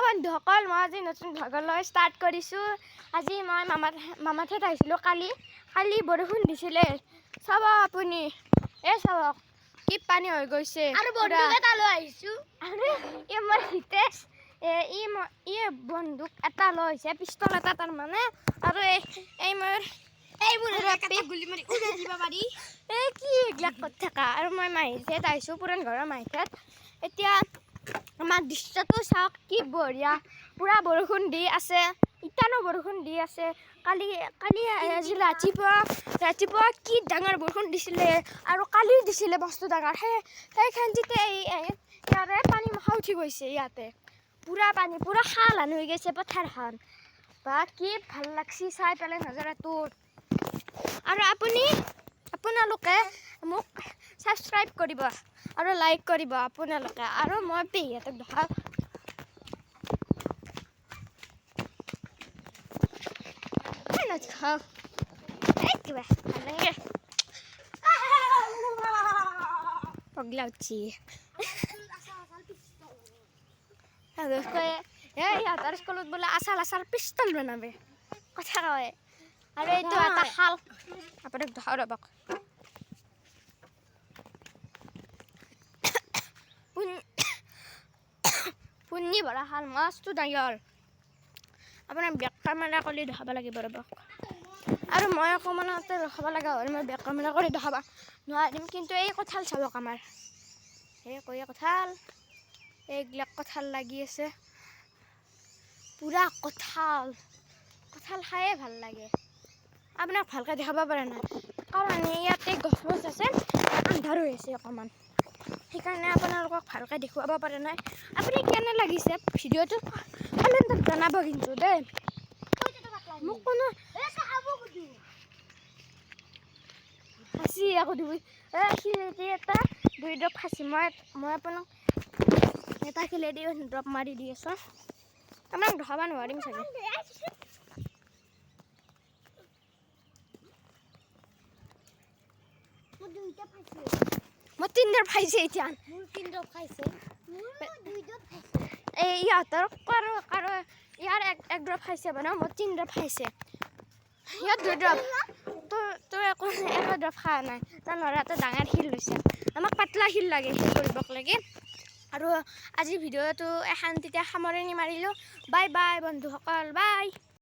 বন্ধুসকল, মই আজি নতুন ভাগলৈ ষ্টাৰ্ট কৰিছোঁ। আজি মই মামাঠাইত আহিছিলোঁ। কালি বৰষুণ দিছিলে। চাব আপুনি, চাওক কি পানী হৈ গৈছে। আৰু বন্দুক এটা লৈ আহিছোঁ। আৰু মোৰ হিতেশ বন্দুক এটা লৈ আহিছে, পিষ্টল এটা তাৰমানে। আৰু গুলি মাৰি উৰাই দিব পাৰি। কি এইবিলাক কথা থাকা। আৰু মই মাহীৰ ঠাইত আহিছোঁ, পুৰণ ঘৰৰ মাহীৰ ঠাইত। এতিয়া আমাৰ দৃশ্যটো চাওক, কি বঢ়িয়া। পুৰা বৰষুণ দি আছে, ইটানো বৰষুণ দি আছে। কালি আজি ৰাতিপুৱা কি ডাঙৰ বৰষুণ দিছিলে, আৰু কালিও দিছিলে বস্তু ডাঙৰ। সেইখানতে ইয়াৰে পানী মখা উঠি গৈছে। ইয়াতে পুৰা পানী, পুৰা খাল হান হৈ গৈছে পথাৰখন। বা কি ভাল লাগছি চাই পেলাই নজৰাটো। আৰু আপোনালোকে মোক ছাবস্ক্ৰাইব কৰিব আৰু লাইক কৰিব আপোনালোকে। আৰু মই পেহীহঁতক দেখাওঁ। কিবা ভাল লাগে পগলা উঠছি। ইহঁতৰ স্কুলত বোলে আচাৰ পিষ্টল বনাবে কথা কয়। আৰু এইটো এটা শাল, আপোনাক দেখাওঁ ৰ'বক। পুনি ভৰা শাল, মস্ত ডাঙৰ। আপোনাৰ বেক কেমেৰা কৰি দেখাব লাগিব ৰ'বক। আৰু মই অকণমানতে ৰখাব লগা হ'ল, মই বেক কেমেৰা কৰি দেখাব নোৱাৰিম। কিন্তু এই কঁঠাল চাবক আমাৰ, কঁঠাল, এইবিলাক কঁঠাল লাগি আছে। পুৰা কঁঠাল খায়ে ভাল লাগে। আপোনাক ভালকৈ দেখাব পৰা নাই, কাৰণ ইয়াতে গছ আছে, আন্ধাৰ হৈ আছে অকণমান। সেইকাৰণে আপোনালোকক ভালকৈ দেখুৱাব পৰা নাই। আপুনি কেনে লাগিছে ভিডিঅ'টো কমেণ্টত জনাব কিন্তু দেই। মোক কোনো ফাঁচি আকৌ দুই এটা 2 ড্ৰপ ফাঁচি মই আপোনাক এটা খেলেদি ড্ৰপ মাৰি দি আছোঁ। আপোনাক দেখাব নোৱাৰিম চাগে। মই 3 ড্ৰপ খাইছে এতিয়া। ইহঁতৰ কাৰো ইয়াৰ 1 ড্ৰপ খাইছে মানে, মোৰ 3 ড্ৰপ খাইছে। ইয়াত 2 ড্ৰপ, তোৰ একো ড্ৰপ খোৱা নাই। তাৰ ল'ৰাটো ডাঙৰ শিল লৈছে, আমাক পাতলা শিল লাগে সেই কৰিবক লাগে। আৰু আজি ভিডিঅ'টো এখানতে সামৰণি মাৰিলোঁ। বাই বাই বন্ধুসকল, বাই।